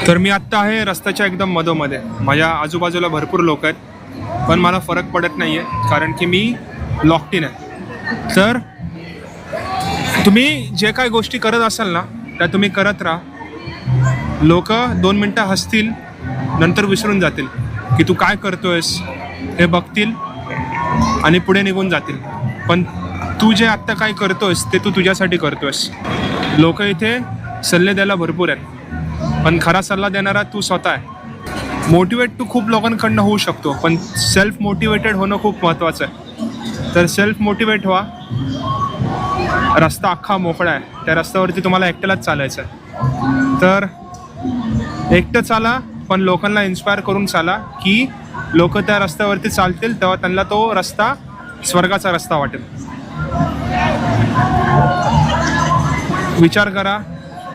तर मी आत्ता आहे रस्त्याच्या एकदम मधोमध्ये. माझ्या आजूबाजूला भरपूर लोक आहेत, पण मला फरक पडत नाही आहे कारण की मी लॉक्ड इन आहे. तर तुम्ही जे काही गोष्टी करत असाल ना, त्या तुम्ही करत राहा. लोक 2 मिनटं हसतील, नंतर विसरून जातील की तू काय करतोयस हे बघतील आणि पुढे निघून जातील. पण तू जे आत्ता काय करतोयस ते तू तुझ्यासाठी करतोयस. लोक इथे सल्ले द्यायला भरपूर आहेत, पण खरा सल्ला देणारा तू स्वतः आहे. मोटिवेट तू खूप लोकांकडनं होऊ शकतो, पण सेल्फ मोटिवेटेड होणं खूप महत्त्वाचं आहे. तर सेल्फ मोटिवेट व्हा. रस्ता अख्खा मोकळा आहे, त्या रस्त्यावरती तुम्हाला एकट्यालाच चालायचं आहे. तर एकटं चाला, पण लोकांना इन्स्पायर करून चाला की लोक त्या रस्त्यावरती चालतील तेव्हा त्यांना तो रस्ता स्वर्गाचा रस्ता वाटेल. विचार करा.